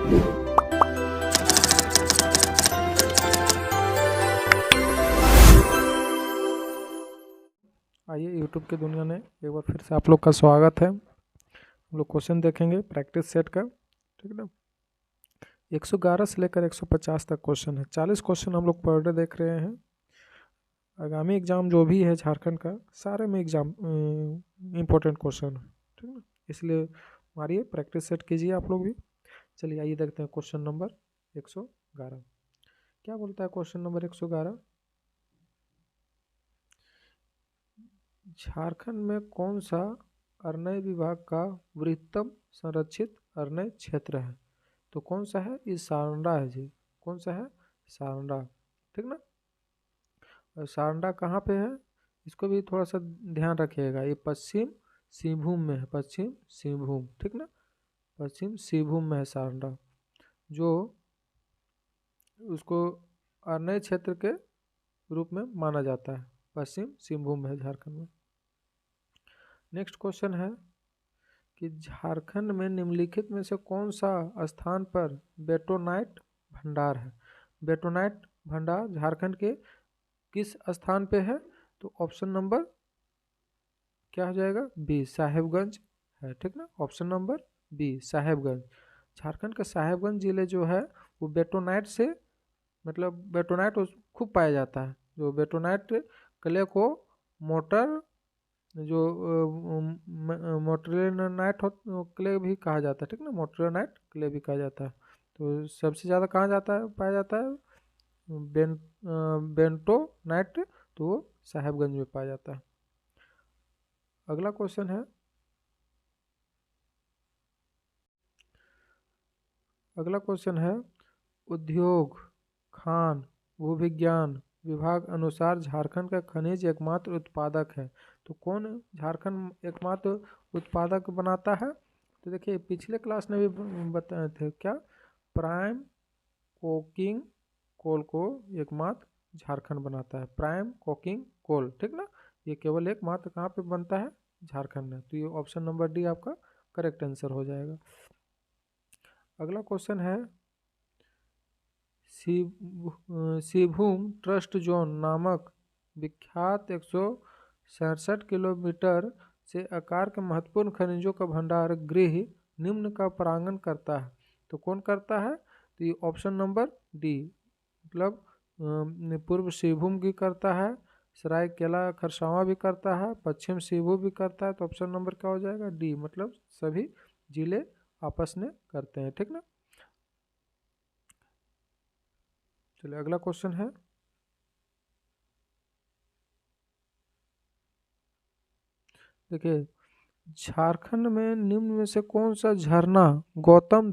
आइए यूट्यूब की दुनिया में एक बार फिर से आप लोग का स्वागत है। हम लोग क्वेश्चन देखेंगे प्रैक्टिस सेट का, ठीक है ना। 111 से लेकर 150 तक क्वेश्चन है। 40 क्वेश्चन हम लोग पर डे देख रहे हैं। आगामी एग्जाम जो भी है झारखंड का, सारे में एग्जाम इम्पोर्टेंट क्वेश्चन है, ठीक है। इसलिए मारिए, प्रैक्टिस सेट कीजिए आप लोग भी। चलिए आइए देखते हैं क्वेश्चन नंबर 111 क्या बोलता है। क्वेश्चन नंबर 111, झारखंड में कौन सा अरण्य विभाग का वृहत्तम संरक्षित अरण्य क्षेत्र है? तो कौन सा है? ये सारंडा है जी। कौन सा है? सारंडा, ठीक ना। और सारंडा कहाँ पे है? इसको भी थोड़ा सा ध्यान रखिएगा। ये पश्चिम सिंहभूम में है, पश्चिम सिंहभूम, ठीक ना। पश्चिम सिंहभूम में है सारंडा, जो उसको अरण्य क्षेत्र के रूप में माना जाता है। पश्चिम सिंहभूम है झारखंड में। नेक्स्ट क्वेश्चन है कि झारखंड में निम्नलिखित में से कौन सा स्थान पर बेटोनाइट भंडार है? बेटोनाइट भंडार झारखंड के किस स्थान पे है? तो ऑप्शन नंबर क्या हो जाएगा? बी, साहेबगंज है, ठीक ना। Option number B, Sahebganj. Jharkhand का साहेबगंज जिले जो है वो बेटोनाइट से, मतलब बेटोनाइट खूब पाया जाता है। जो बेटोनाइट क्ले को मोटर, जो मोटरेनाइट क्ले भी कहा जाता है, ठीक ना। मोटरेनाइट क्ले भी कहा जाता है। तो सबसे ज़्यादा कहाँ जाता है, पाया जाता है? बेंटोनाइट, तो वो साहेबगंज में पाया जाता है। अगला क्वेश्चन है, उद्योग, खान, भूविज्ञान विभाग अनुसार झारखंड का खनिज एकमात्र उत्पादक है। तो कौन झारखंड एकमात्र उत्पादक बनाता है? तो देखिए पिछले क्लास में भी बताए थे क्या, प्राइम कोकिंग कोल को एकमात्र झारखंड बनाता है। प्राइम कोकिंग कोल, ठीक ना। ये केवल एकमात्र कहाँ पे बनता है? झारखंड में। तो ये ऑप्शन नंबर डी आपका करेक्ट आंसर हो जाएगा। अगला क्वेश्चन है, सिंहभूम ट्रस्ट जोन नामक विख्यात 167 किलोमीटर से आकार के महत्वपूर्ण खनिजों का भंडार गृह निम्न का प्रांगण करता है। तो कौन करता है? तो ये ऑप्शन नंबर डी, मतलब पूर्व सिंहभूम भी करता है, सरायकेला खरसावां भी करता है, पश्चिम सिंहभूम भी करता है। तो ऑप्शन नंबर क्या हो जाएगा? डी, मतलब सभी जिले आपस में करते हैं, ठीक ना। चलिए अगला क्वेश्चन है, देखिए झारखंड में निम्न में से कौन सा झरना गौतम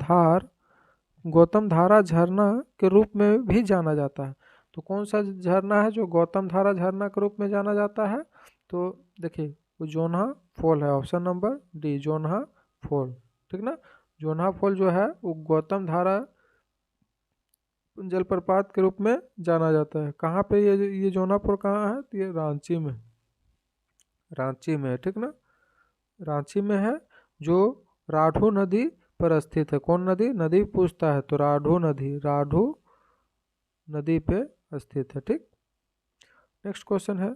धारा झरना के रूप में भी जाना जाता है? तो कौन सा झरना है जो गौतम धारा झरना के रूप में जाना जाता है? तो देखिए वो जोन्हा फॉल है, option number D, Jonha fall, ठीक ना। जोन्हा फॉल जो है वो गौतम धारा जलप्रपात के रूप में जाना जाता है। कहाँ पे ये जोन्हा फॉल कहाँ है? तो ये रांची में, रांची में है, ठीक ना। रांची में है, जो राढ़ू नदी पर स्थित है। कौन नदी? नदी पूछता है तो राढ़ू नदी पे स्थित है, ठीक। नेक्स्ट क्वेश्चन है,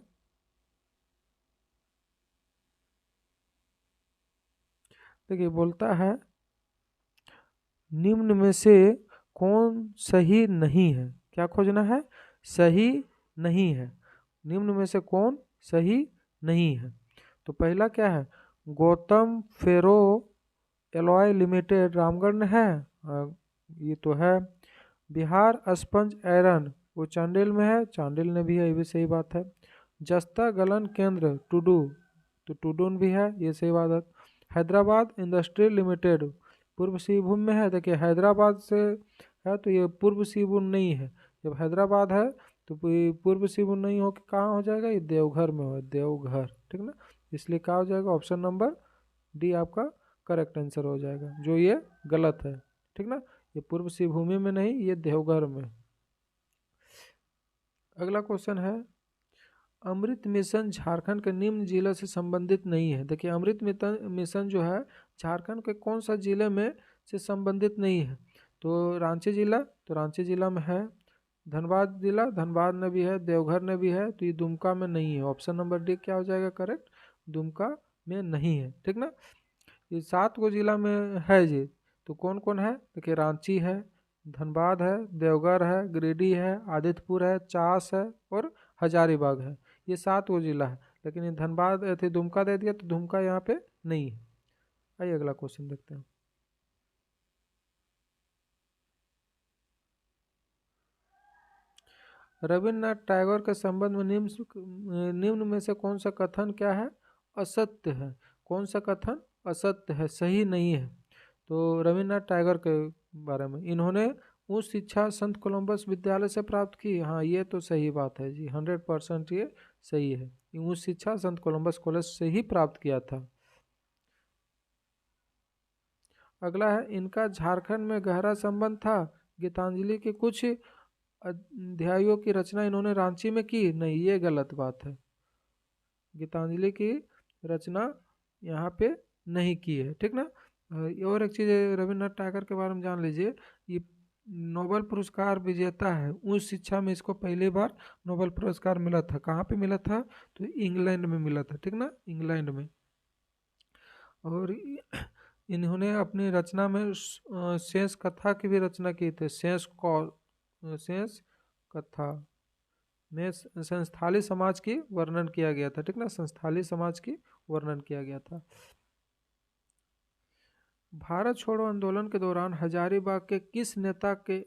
देखिए बोलता है निम्न में से कौन सही नहीं है? क्या खोजना है? सही नहीं है। निम्न में से कौन सही नहीं है? तो पहला क्या है? गौतम फेरो एलॉय लिमिटेड रामगढ़ में है, ये तो है। बिहार स्पंज आयरन वो चांडिल में है, चांडिल में भी है, ये भी सही बात है। जस्ता गलन केंद्र टुडू, तो टुडून भी है, ये सही बात है। हैदराबाद इंडस्ट्रियल लिमिटेड पूर्व सिंहभूम में है। देखिए हैदराबाद से है तो ये पूर्व सिंहभूम नहीं है। जब हैदराबाद है तो पूर्व सिंहभूम नहीं हो के कहाँ हो जाएगा? ये देवघर में हो, देवघर, ठीक ना। इसलिए क्या हो जाएगा? ऑप्शन नंबर डी आपका करेक्ट आंसर हो जाएगा, जो ये गलत है, ठीक ना। ये पूर्व सिंहभूमि में नहीं, ये देवघर में। अगला क्वेश्चन है, अमृत मिशन झारखंड के निम्न जिले से संबंधित नहीं है। देखिए अमृत मिशन जो है झारखंड के कौन सा जिले में से संबंधित नहीं है? तो रांची जिला, तो रांची जिला में है। धनबाद जिला, धनबाद में भी है, देवघर में भी है, तो ये दुमका में नहीं है। ऑप्शन नंबर डी क्या हो जाएगा करेक्ट, दुमका में नहीं है, ठीक ना। ये 7 गो जिला में है जी। तो कौन कौन है, देखिए रांची है, धनबाद है, देवघर है, गिरिडीह है, आदित्यपुर है, चास है और हजारीबाग है। ये 7 गो जिला है, लेकिन ये धनबाद थे दुमका दे दिया, तो दुमका यहाँ पे नहीं है। आइए अगला क्वेश्चन देखते हैं। रविन्द्रनाथ टैगोर के संबंध में निम्न में से कौन सा कथन क्या है, असत्य है। कौन सा कथन असत्य है, सही नहीं है। तो रविन्द्रनाथ टैगोर के बारे में, इन्होंने उच्च शिक्षा संत कोलंबस विद्यालय से प्राप्त की। हाँ, ये तो सही बात है जी, 100% ये सही है। उच्च शिक्षा संत कोलंबस कॉलेज से ही प्राप्त किया था। अगला है, इनका झारखंड में गहरा संबंध था। गीतांजलि के कुछ अध्यायों की रचना इन्होंने रांची में की, नहीं, ये गलत बात है। गीतांजलि की रचना यहाँ पे नहीं की है, ठीक ना। और एक चीज़ रविन्द्रनाथ टैगोर के बारे में जान लीजिए, ये नोबेल पुरस्कार विजेता है। उच्च शिक्षा में इसको पहली बार नोबेल पुरस्कार मिला था। कहाँ पे मिला था, तो इंग्लैंड में मिला था, ठीक ना, इंग्लैंड में। और इन्होंने अपनी रचना में शेष कथा की भी रचना की थी। शेष कथा में संस्थाली समाज की वर्णन किया गया था, ठीक ना, संस्थाली समाज की वर्णन किया गया था। भारत छोड़ो आंदोलन के दौरान हजारीबाग के किस नेता के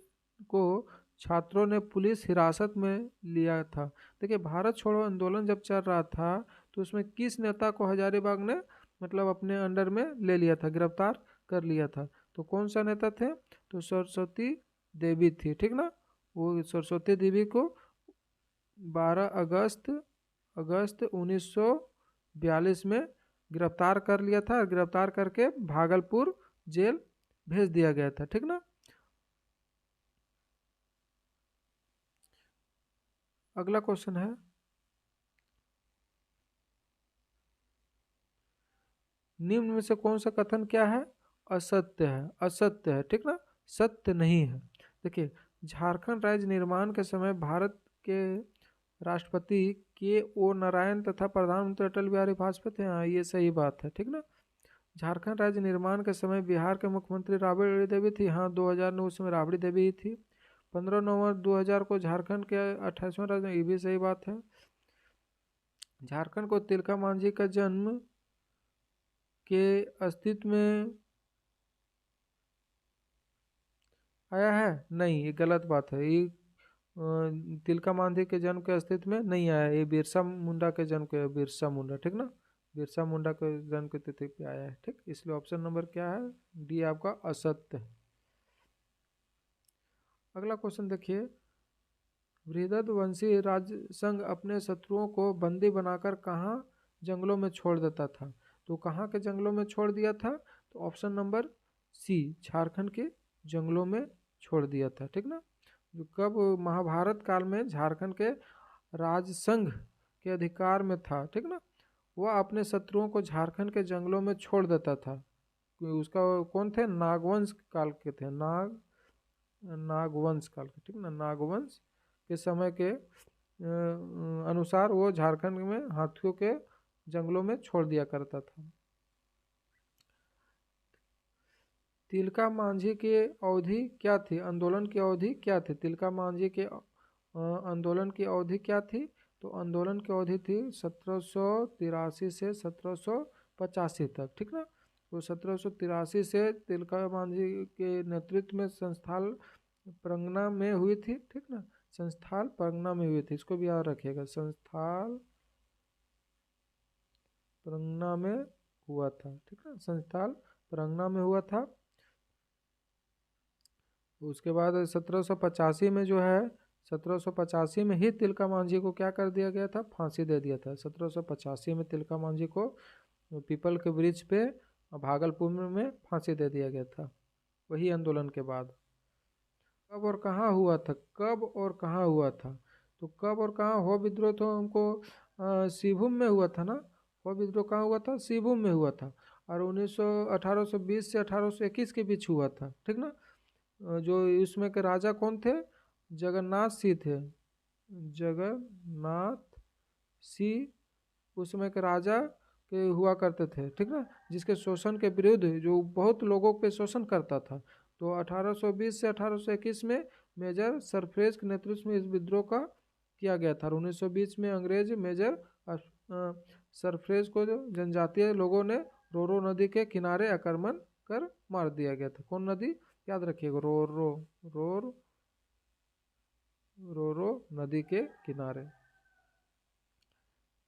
को छात्रों ने पुलिस हिरासत में लिया था। देखिए, भारत छोड़ो आंदोलन जब चल रहा था, तो उसमें किस नेता को हजारीबाग ने मतलब अपने अंडर में ले लिया था, गिरफ्तार कर लिया था। तो कौन सा नेता थे, तो सरस्वती देवी थी, ठीक ना। वो सरस्वती देवी को 12 अगस्त 1942 में गिरफ्तार कर लिया था। गिरफ्तार करके भागलपुर जेल भेज दिया गया था, ठीक ना। अगला क्वेश्चन है, निम्न में से कौन सा कथन क्या है, असत्य है। असत्य है, ठीक ना, सत्य नहीं है। देखिए, झारखंड राज्य निर्माण के समय भारत के राष्ट्रपति के. ओ. नारायण तथा प्रधानमंत्री अटल बिहारी वाजपेयी थे। हाँ, ये सही बात है, ठीक ना। झारखंड राज्य निर्माण के समय बिहार के मुख्यमंत्री राबड़ी देवी थी। हाँ, 2000 में उस समय राबड़ी देवी ही थी। 15 नवंबर 2000 को झारखंड के 28वें राज्य, ये भी सही बात है। झारखंड को तिलका मांझी का जन्म के अस्तित्व में आया है, नहीं, ये गलत बात है। ये तिलका मांझी के जन्म के अस्तित्व में नहीं आया, ये बिरसा मुंडा के जन्म के, बिरसा मुंडा, ठीक ना, बिरसा मुंडा के जन्म के तिथि पे आया है, ठीक। इसलिए ऑप्शन नंबर क्या है, डी आपका असत्य है। अगला क्वेश्चन देखिए, बृहदवंशी राज्य संघ अपने शत्रुओं को बंदी बनाकर कहाँ जंगलों में छोड़ देता था। तो कहाँ के जंगलों में छोड़ दिया था, तो ऑप्शन नंबर सी, झारखंड के जंगलों में छोड़ दिया था, ठीक ना। जो कब महाभारत काल में झारखंड के राज संघ के अधिकार में था, ठीक ना। वह अपने शत्रुओं को झारखंड के जंगलों में छोड़ देता था। उसका कौन थे, नागवंश काल के थे, नागवंश काल के, ठीक ना, नागवंश के समय के अनुसार वो झारखंड में हाथियों के जंगलों में छोड़ दिया करता था। तिलका मांझी की अवधि क्या थी, आंदोलन की अवधि क्या थी, तिलका मांझी के आंदोलन की अवधि क्या थी, तो आंदोलन की अवधि थी 1783 से 1785 तक, ठीक ना। तो 1783 से तिलका मांझी के नेतृत्व में संस्थाल प्रंगना में हुई थी, ठीक ना, संस्थाल प्रंगना में हुई थी, इसको भी याद रखिएगा, संस्थाल प्रंगना में हुआ था, ठीक ना, संस्थाल प्रंगना में हुआ था। उसके बाद 1785 में जो है, 1785 में ही तिलका मांझी को क्या कर दिया गया था, फांसी दे दिया था। 1785 में तिलका मांझी को पीपल के वृक्ष पे भागलपुर में फांसी दे दिया गया था, वही आंदोलन के बाद। कब और कहाँ हुआ था, कब और कहाँ हुआ था, तो कब और कहाँ हो विद्रोह तो हमको सिभूम में हुआ था ना। हो विद्रोह कहाँ हुआ था, सिभूम में हुआ था। और 1820 से 1821 के बीच हुआ था, ठीक ना। जो इसमें के राजा कौन थे? जगन्नाथ सिंह थे, जगन्नाथ सिंह उसमें के राजा के हुआ करते थे, ठीक ना, जिसके शोषण के विरुद्ध जो बहुत लोगों पे शोषण करता था। तो 1820 से 1821 में मेजर सरफ्रेज के नेतृत्व में इस विद्रोह का किया गया था। 1920 में अंग्रेज मेजर सरफ्रेज को जो जनजातीय लोगों ने रोरो नदी के किनारे आक्रमण कर मार दिया गया था। कौन नदी? याद रखिएगा, रोरो नदी के किनारे।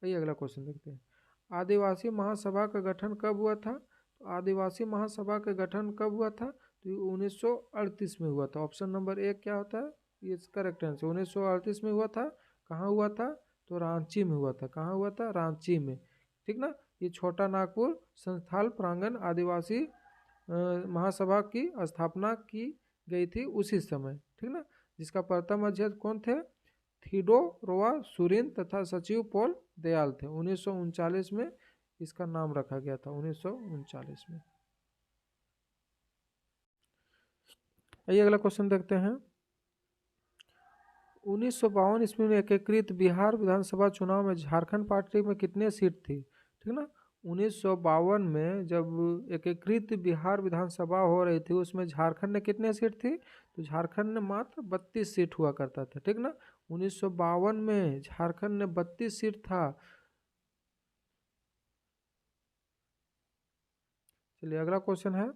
आइए अगला क्वेश्चन देखते हैं। आदिवासी महासभा का गठन कब हुआ था? तो आदिवासी महासभा का गठन कब हुआ था? तो 1938 में हुआ था। ऑप्शन नंबर 1 क्या होता है? ये करेक्ट आंसर 1938 में हुआ था। कहाँ हुआ था? तो रांची में हुआ था। कहाँ हुआ था? रांची में, ठीक ना। ये छोटा नागपुर संस्थाल प्रांगण आदिवासी महासभा की स्थापना की गई थी उसी समय, ठीक ना। जिसका प्रथम अध्यक्ष कौन थे? थियोडोरोवा सुरीन तथा सचिव पॉल दयाल थे। 1939 में इसका नाम रखा गया था, 1939 में। आइए अगला क्वेश्चन देखते हैं। 1952 ईस्वी में एकीकृत बिहार विधानसभा चुनाव में झारखंड पार्टी में कितने सीट थी? ठीक ना। 1952 में जब एकीकृत बिहार विधानसभा हो रही थी उसमें झारखंड में कितने सीट थी? तो झारखंड में मात्र 32 सीट हुआ करता था, ठीक ना। 1952 में झारखंड में 32 सीट था। चलिए अगला क्वेश्चन है।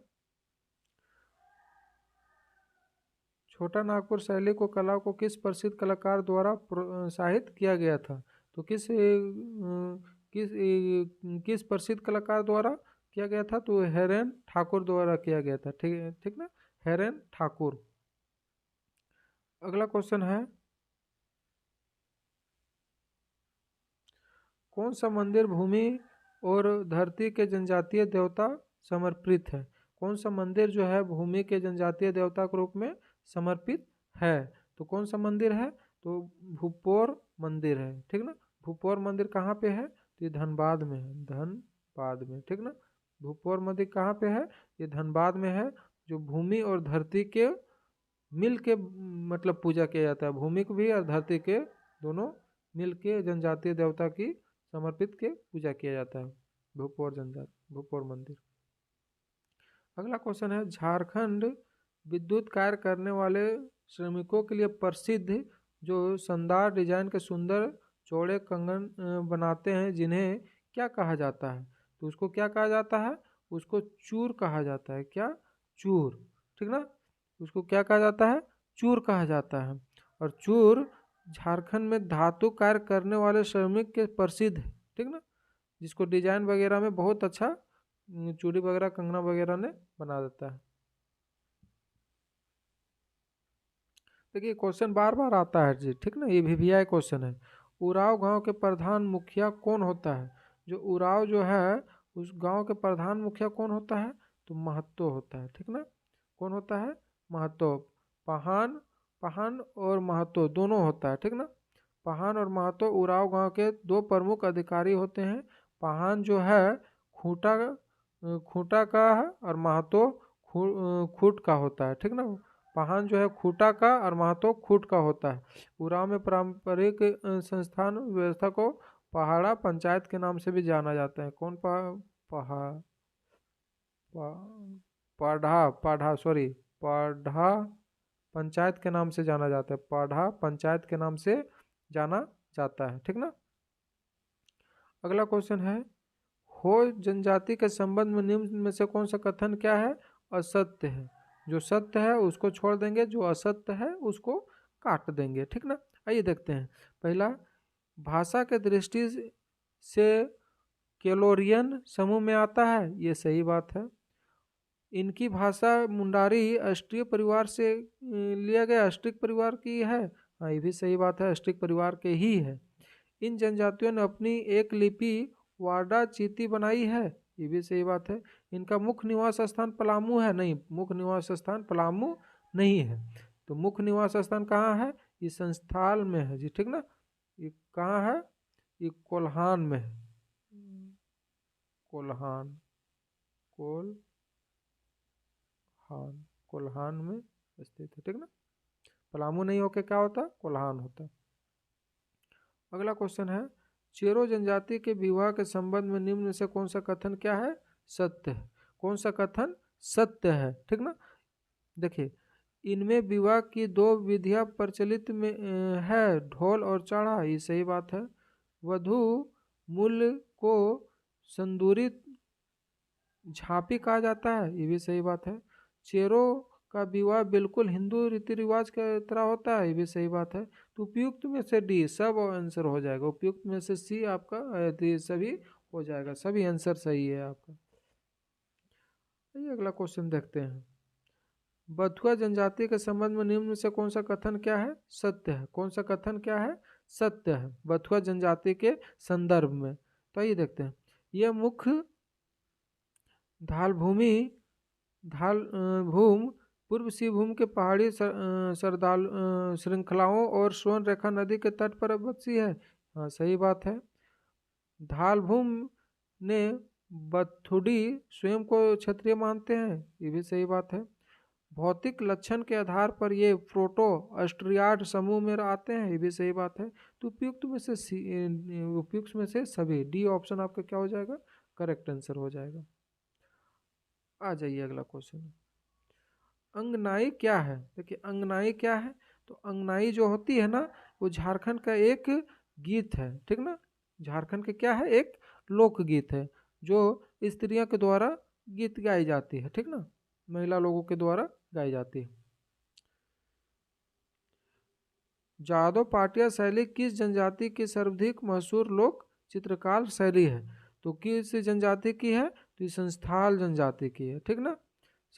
छोटा नागपुर शैली को कला को किस प्रसिद्ध कलाकार द्वारा प्रोत्साहित किया गया था? तो किस प्रसिद्ध कलाकार द्वारा किया गया था? तो हेरेन ठाकुर द्वारा किया गया था, ठीक है, ठीक ना, हेरेन ठाकुर। अगला क्वेश्चन है। कौन सा मंदिर भूमि और धरती के जनजातीय देवता समर्पित है? कौन सा मंदिर जो है भूमि के जनजातीय देवता के रूप में समर्पित है? तो कौन सा मंदिर है? तो भूपोर मंदिर है, ठीक ना। भूपोर मंदिर कहाँ पे है? तो ये धनबाद में है, धनबाद में, ठीक ना। भूपोर मंदिर कहाँ पे है? ये धनबाद में है। जो भूमि और धरती के मिल के मतलब पूजा किया जाता है, भूमि को भी और धरती के दोनों मिल के जनजातीय देवता की समर्पित के पूजा किया जाता है, भूपोर मंदिर। अगला क्वेश्चन है। झारखंड विद्युत कार्य करने वाले श्रमिकों के लिए प्रसिद्ध जो शानदार डिजाइन के सुंदर चौड़े कंगन बनाते हैं, जिन्हें क्या कहा जाता है? तो उसको क्या कहा जाता है? उसको चूर कहा जाता है। क्या? चूर, ठीक ना। उसको क्या कहा जाता है? चूर कहा जाता है। और चूर झारखंड में धातु कार्य करने वाले श्रमिक के प्रसिद्ध है, ठीक ना, जिसको डिजाइन वगैरह में बहुत अच्छा चूड़ी वगैरह कंगना वगैरह ने बना देता है। देखिए क्वेश्चन बार बार आता है जी, ठीक ना, ये वीवीआई क्वेश्चन है। उराव गांव के प्रधान मुखिया कौन होता है? जो उराव जो है उस गांव के प्रधान मुखिया कौन होता है? तो महतो होता है, ठीक ना। कौन होता है? महतो। पहान पहान और महतो दोनों होता है, ठीक ना। पहान और महतो उराव गांव के दो प्रमुख अधिकारी होते हैं। पहान जो है खूंटा खूंटा का है और महतो खूट का होता है, ठीक ना। पहान जो है खूंटा का और महतो खूट का होता है। उराव में पारंपरिक संस्थान व्यवस्था को पहाड़ा पंचायत के नाम से भी जाना जाता है। कौन पहा पाढ़ा पाढ़ा सॉरी पाढ़ा पंचायत के नाम से जाना जाता है, पाढ़ा पंचायत के नाम से जाना जाता है, ठीक ना। अगला क्वेश्चन है। हो जनजाति के संबंध में निम्न में से कौन सा कथन क्या है? असत्य है। जो सत्य है उसको छोड़ देंगे, जो असत्य है उसको काट देंगे, ठीक ना। आइए देखते हैं। पहला, भाषा के दृष्टि से कैलोरियन समूह में आता है, ये सही बात है। इनकी भाषा मुंडारी अष्टीय परिवार से लिया गया, अष्टिक परिवार की है, हाँ ये भी सही बात है, अष्टिक परिवार के ही है। इन जनजातियों ने अपनी एक लिपि वाडा चीती बनाई है, ये भी सही बात है। इनका मुख्य निवास स्थान पलामू है, नहीं, मुख्य निवास स्थान पलामू नहीं है। तो मुख्य निवास स्थान कहाँ है? ये संस्थाल में है जी, ठीक ना। ये कहाँ है? ये कोल्हान में है, कोल्हान कोल्हान कोल्हान में स्थित है, ठीक ना। पलामू नहीं होके क्या होता, कोल्हान होता। अगला क्वेश्चन है, चेरो जनजाति के विवाह के संबंध में निम्न में से कौन सा कथन क्या है, सत्य है। कौन सा कथन सत्य है, ठीक ना। देखिए, इनमें विवाह की दो विधियां प्रचलित में है, ढोल और चाड़ा, ये सही बात है। वधु मूल को संदूरी झांपी कहा जाता है, ये भी सही बात है। चेरो का विवाह बिल्कुल हिंदू रीति रिवाज के तरह होता है, ये भी सही बात है। तो उपयुक्त में से डी सब आंसर हो जाएगा, उपयुक्त में से सी आपका सभी हो जाएगा, सभी आंसर सही है आपका। अगला क्वेश्चन देखते हैं, बथुआ जनजाति के संबंध में निम्न में से कौन सा कथन क्या है, सत्य है। कौन सा कथन क्या है, सत्य है, बथुआ जनजाति के संदर्भ में। तो ये देखते हैं, यह मुख्य ढाल भूम पूर्व सिंहभूम के पहाड़ी सरदाल श्रृंखलाओं और स्वर्ण रेखा नदी के तट पर बसी है। हाँ सही बात है। ढाल भूम ने बथुड़ी स्वयं को क्षत्रिय मानते हैं, ये भी सही बात है। भौतिक लक्षण के आधार पर ये प्रोटो अस्ट्रियाड समूह में आते हैं, ये भी सही बात है। तो उपयुक्त में से सभी, डी ऑप्शन आपका क्या हो जाएगा, करेक्ट आंसर हो जाएगा। आ जाइए अगला क्वेश्चन, अंगनाई क्या है। देखिए अंगनाई क्या है, तो अंगनाई जो होती है ना, वो झारखंड का एक गीत है, ठीक ना। झारखंड के क्या है, एक लोकगीत है जो स्त्रियों के द्वारा गीत गाई जाती है, ठीक ना, महिला लोगों के द्वारा गाई जाती है। जादव पाटिया शैली किस जनजाति की सर्वाधिक मशहूर लोक चित्रकार शैली है। तो किस जनजाति की है, तो ये संस्थाल जनजाति की है, ठीक ना।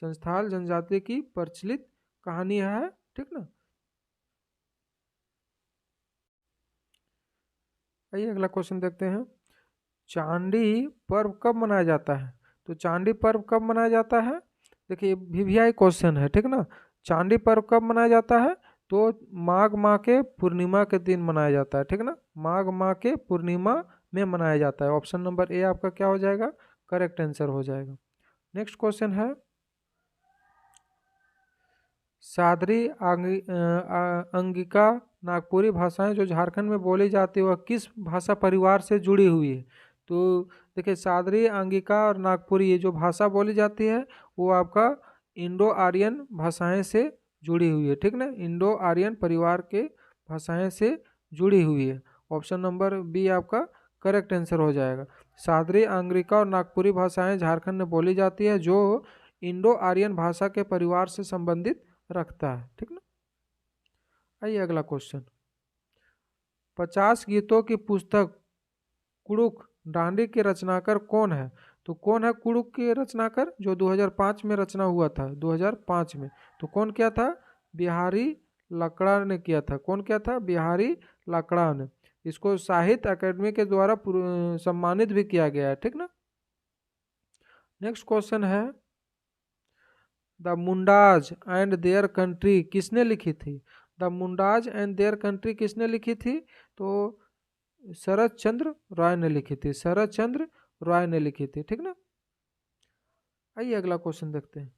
संस्थाल जनजाति की प्रचलित कहानी है, ठीक ना। आइए अगला क्वेश्चन देखते हैं, चांडी पर्व कब मनाया जाता है। तो चांडी पर्व कब मनाया जाता है, देखिए वीवीआई क्वेश्चन है, ठीक ना। चांडी पर्व कब मनाया जाता है, तो माघ माह के पूर्णिमा के दिन मनाया जाता है, ठीक ना। माघ माह के पूर्णिमा में मनाया जाता है। ऑप्शन नंबर ए आपका क्या हो जाएगा, करेक्ट आंसर हो जाएगा। नेक्स्ट क्वेश्चन है, सादरी अंगिका नागपुरी भाषाएं जो झारखंड में बोली जाती है वह किस भाषा परिवार से जुड़ी हुई है। तो देखिए सादरी अंगिका और नागपुरी ये जो भाषा बोली जाती है वो आपका इंडो आर्यन भाषाएं से जुड़ी हुई है, ठीक ना। इंडो आर्यन परिवार के भाषाएं से जुड़ी हुई है। ऑप्शन नंबर बी आपका करेक्ट आंसर हो जाएगा। सादरी अंगिका और नागपुरी भाषाएं झारखंड में बोली जाती है जो इंडो आर्यन भाषा के परिवार से संबंधित रखता है, ठीक ना। आइए अगला क्वेश्चन, 50 गीतों की पुस्तक कुड़ुक डांडी के रचनाकार कौन है। तो कौन है कुड़ुक के रचनाकार, जो 2005 में रचना हुआ था, 2005 में। तो कौन क्या था, बिहारी लकड़ा ने किया था। कौन क्या था, बिहारी लकड़ा ने। इसको साहित्य अकेडमी के द्वारा सम्मानित भी किया गया है, ठीक ना। नेक्स्ट क्वेश्चन है, the Mundas and their country किसने लिखी थी। The Mundas and their country किसने लिखी थी, तो शरद चंद्र राय ने लिखी थी, शरद चंद्र राय ने लिखी थी, ठीक ना। आइए अगला क्वेश्चन देखते हैं,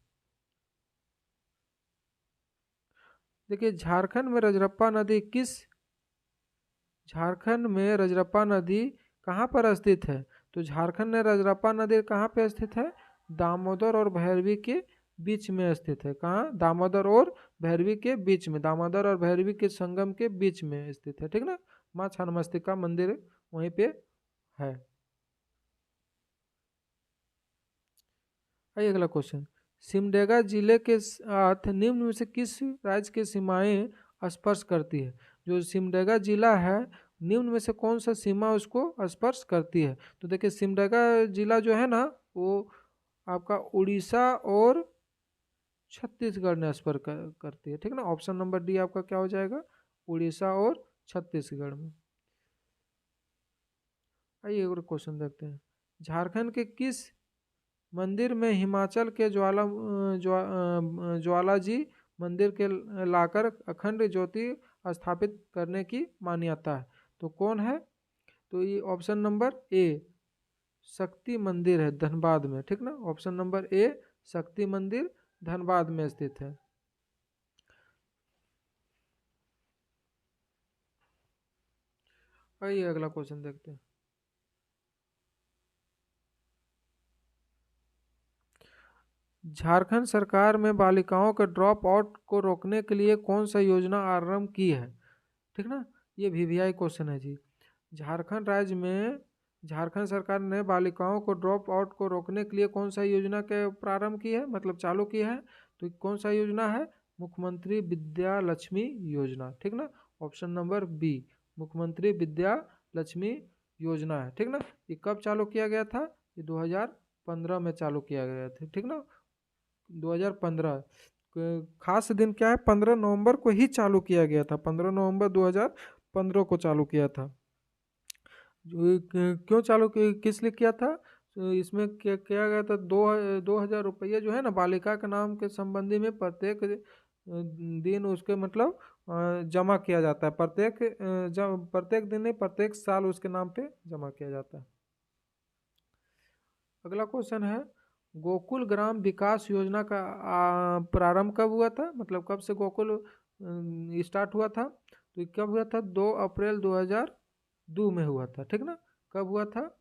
देखिए झारखंड में रजरप्पा नदी कहाँ पर स्थित है। तो झारखंड में रजरप्पा नदी कहाँ पे स्थित है, दामोदर और भैरवी के बीच में स्थित है। कहाँ, दामोदर और भैरवी के बीच में, दामोदर और भैरवी के संगम के बीच में स्थित है, ठीक ना। माँ छिन्नमस्तिका मंदिर वहीं पे है। आइए अगला क्वेश्चन, सिमडेगा जिले के साथ निम्न में से किस राज्य की सीमाएं स्पर्श करती है। जो सिमडेगा जिला है, निम्न में से कौन सा सीमा उसको स्पर्श करती है। तो देखिए सिमडेगा जिला जो है ना, वो आपका उड़ीसा और छत्तीसगढ़ ने स्पर्श करती है, ठीक ना। ऑप्शन नंबर डी आपका क्या हो जाएगा, उड़ीसा और छत्तीसगढ़ में। आइए एक क्वेश्चन देखते हैं, झारखंड के किस मंदिर में हिमाचल के ज्वालाजी मंदिर के लाकर अखंड ज्योति स्थापित करने की मान्यता है। तो कौन है, तो ये ऑप्शन नंबर ए शक्ति मंदिर है धनबाद में, ठीक ना। ऑप्शन नंबर ए शक्ति मंदिर धनबाद में स्थित है। आइए अगला क्वेश्चन देखते हैं। झारखंड सरकार में बालिकाओं के ड्रॉप आउट को रोकने के लिए कौन सा योजना आरंभ की है? ठीक ना, ये वीवीआई क्वेश्चन है जी। झारखंड राज्य में झारखंड सरकार ने बालिकाओं को ड्रॉप आउट को रोकने के लिए कौन सा योजना के प्रारंभ की है, मतलब चालू की है? तो कौन सा योजना है? मुख्यमंत्री विद्या लक्ष्मी योजना। ठीक ना, ऑप्शन नंबर बी, मुख्यमंत्री विद्या लक्ष्मी योजना है। ठीक ना, ये कब चालू किया गया था? ये 2015 में चालू किया गया था। ठीक ना, 2015। खास दिन क्या है? 15 नवंबर को ही चालू किया गया था। 15 नवंबर 2015 को चालू किया था। क्यों चालू किस लिए किया था? तो इसमें क्या किया गया था? 2000 रुपये जो है ना, बालिका के नाम के संबंधी में प्रत्येक दिन उसके मतलब जमा किया जाता है। प्रत्येक दिन नहीं, प्रत्येक साल उसके नाम पे जमा किया जाता है। अगला क्वेश्चन है, गोकुल ग्राम विकास योजना का प्रारंभ कब हुआ था? मतलब कब से गोकुल स्टार्ट हुआ था? तो ये कब हुआ था? 2 अप्रैल 2002 में हुआ था। ठीक ना, कब हुआ था?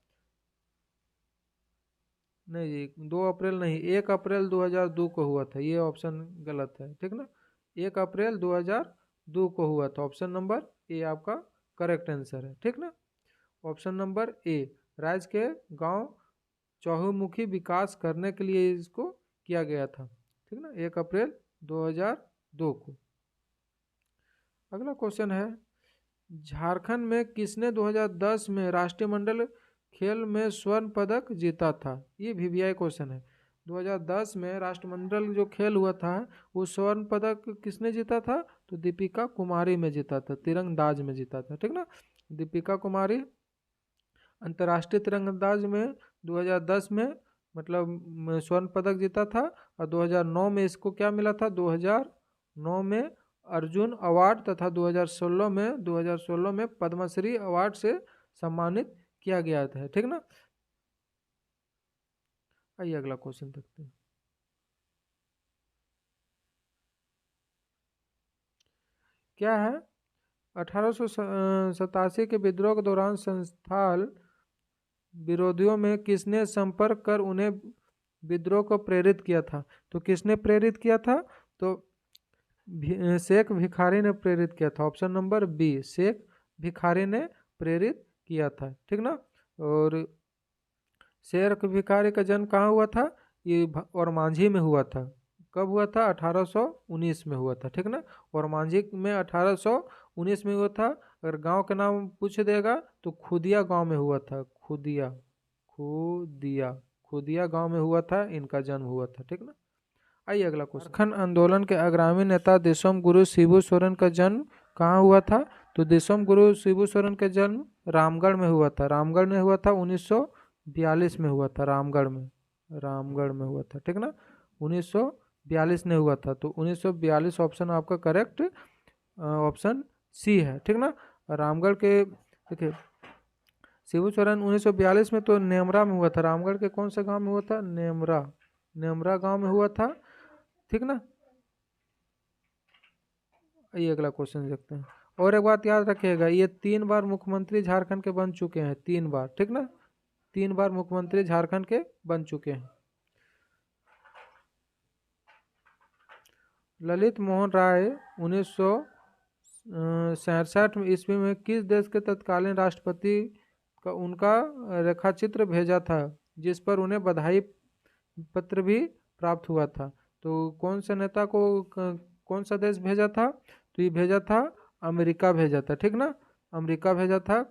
नहीं जी, 2 अप्रैल नहीं, 1 अप्रैल 2002 को हुआ था। ये ऑप्शन गलत है। ठीक ना, 1 अप्रैल 2002 को हुआ था। ऑप्शन नंबर ए आपका करेक्ट आंसर है। ठीक ना, ऑप्शन नंबर ए, राज्य के गांव चहुमुखी विकास करने के लिए इसको किया गया था। ठीक ना, 1 अप्रैल 2002 को। अगला क्वेश्चन है, झारखंड में किसने 2010 में राष्ट्रमंडल खेल में स्वर्ण पदक जीता था? ये वीवीआई क्वेश्चन है। 2010 में राष्ट्रमंडल जो खेल हुआ था, वो स्वर्ण पदक किसने जीता था? तो दीपिका कुमारी में जीता था, तीरंदाज में जीता था। ठीक ना, दीपिका कुमारी अंतर्राष्ट्रीय तीरंदाज में 2010 में मतलब स्वर्ण पदक जीता था। और 2009 में इसको क्या मिला था? 2009 में अर्जुन अवार्ड तथा 2016 में पद्मश्री अवार्ड से सम्मानित किया गया था। ठीक ना, आइए अगला क्वेश्चन देखते हैं। क्या है? 1887 के विद्रोह के दौरान संस्थाल विरोधियों में किसने संपर्क कर उन्हें विद्रोह को प्रेरित किया था? तो किसने प्रेरित किया था? तो शेख भिखारी ने प्रेरित किया था। Option number B, Sheikh Bhikhari ने प्रेरित किया था। ठीक ना, और शेख भिखारी का जन्म कहाँ हुआ था? ये और मांझी में हुआ था। कब हुआ था? 1819 में हुआ था। ठीक ना, और मांझी में 1819 में हुआ था। अगर गांव का नाम पूछ देगा तो खुदिया गांव में हुआ था। खुदिया खुदिया खुदिया गांव में हुआ था, इनका जन्म हुआ था। ठीक ना, आइए अगला क्वेश्चन। झारखंड आंदोलन के अग्रणी नेता देशम गुरु शिबू सोरेन का जन्म कहाँ हुआ था? तो देशम गुरु शिबू सोरेन का जन्म रामगढ़ में हुआ था। रामगढ़ में हुआ था, 1942 में हुआ था। रामगढ़ में हुआ था। ठीक ना, 1942 में हुआ था। तो 1942 ऑप्शन आपका करेक्ट ऑप्शन सी है। ठीक ना, रामगढ़ के देखिए, शिबू सोरेन 1942 में तो नेमरा में हुआ था। रामगढ़ के कौन सा गांव में हुआ था? नेमरा गांव में हुआ था। ठीक ना, ये अगला क्वेश्चन देखते हैं। और एक बात याद रखिएगा, ये 3 बार मुख्यमंत्री झारखंड के बन चुके हैं। 3 बार। ठीक ना, 3 बार मुख्यमंत्री झारखंड के बन चुके हैं। ललित मोहन राय 1967 ईस्वी में किस देश के तत्कालीन राष्ट्रपति का उनका रेखाचित्र भेजा था, जिस पर उन्हें बधाई पत्र भी प्राप्त हुआ था? तो कौन से नेता को कौन सा देश भेजा था? तो ये भेजा था अमेरिका भेजा था। ठीक ना, अमेरिका भेजा था।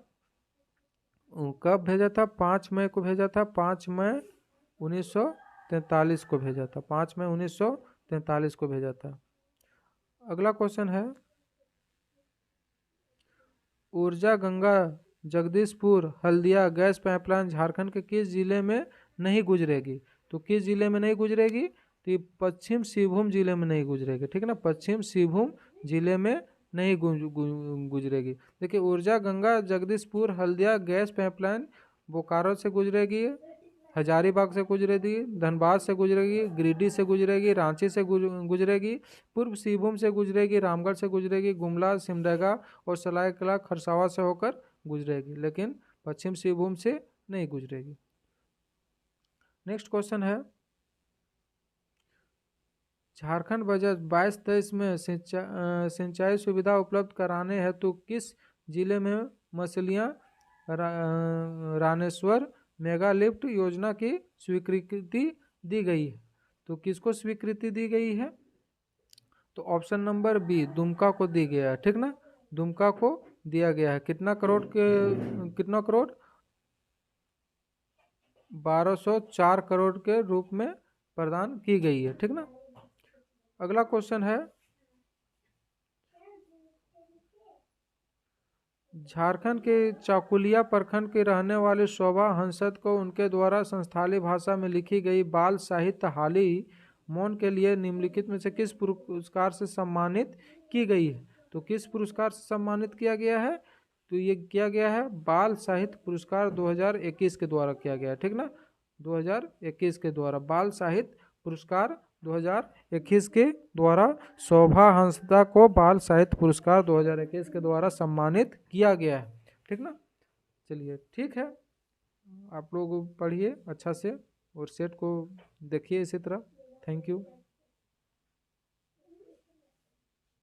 कब भेजा था? 5 मई को भेजा था। 5 मई 1943 को भेजा था। 5 मई 1943 को भेजा था। अगला क्वेश्चन है, ऊर्जा गंगा जगदीशपुर हल्दिया गैस पाइपलाइन झारखंड के किस जिले में नहीं गुजरेगी? तो किस जिले में नहीं गुजरेगी? तो पश्चिम सिंहभूम जिले में नहीं गुजरेगी। ठीक है ना, पश्चिम सिंहभूम जिले में नहीं गुजरेगी। देखिए, ऊर्जा गंगा जगदीशपुर हल्दिया गैस पाइपलाइन बोकारो से गुजरेगी, हजारीबाग से गुजरेगी, धनबाद से गुजरेगी, गिरिडीह से गुजरेगी, रांची से गुजरेगी, पूर्व सिंहभूम से गुजरेगी, रामगढ़ से गुजरेगी, गुमला, सिमडेगा और सरायकेला खरसावा से होकर गुजरेगी, लेकिन पश्चिम सिंहभूम से नहीं गुजरेगी। नेक्स्ट क्वेश्चन है, झारखंड बजट 22-23 में सिंचाई सुविधा उपलब्ध कराने हेतु किस जिले में मछलियां रानेश्वर मेगा लिफ्ट योजना की स्वीकृति दी गई है? तो किसको स्वीकृति दी गई है? तो ऑप्शन नंबर बी, दुमका को दी गया है, ठीक ना, दुमका को दिया गया है। कितना करोड़ 1204 करोड़ के रूप में प्रदान की गई है, ठीक ना। अगला क्वेश्चन है, झारखंड के चाकुलिया प्रखंड के रहने वाले शोभा हंसद को उनके द्वारा संस्थाली भाषा में लिखी गई बाल साहित्य हाली मौन के लिए निम्नलिखित में से किस पुरस्कार से सम्मानित की गई है? तो किस पुरस्कार से सम्मानित किया गया है? तो ये किया गया है बाल साहित्य पुरस्कार 2021 के द्वारा किया गया है, ठीक ना, 2021 के द्वारा बाल साहित्य पुरस्कार 2021 के द्वारा शोभा हंसदा को बाल साहित्य पुरस्कार 2021 के द्वारा सम्मानित किया गया है, ठीक ना। चलिए ठीक है, आप लोग पढ़िए अच्छा से और सेट को देखिए इसी तरह। Thank you.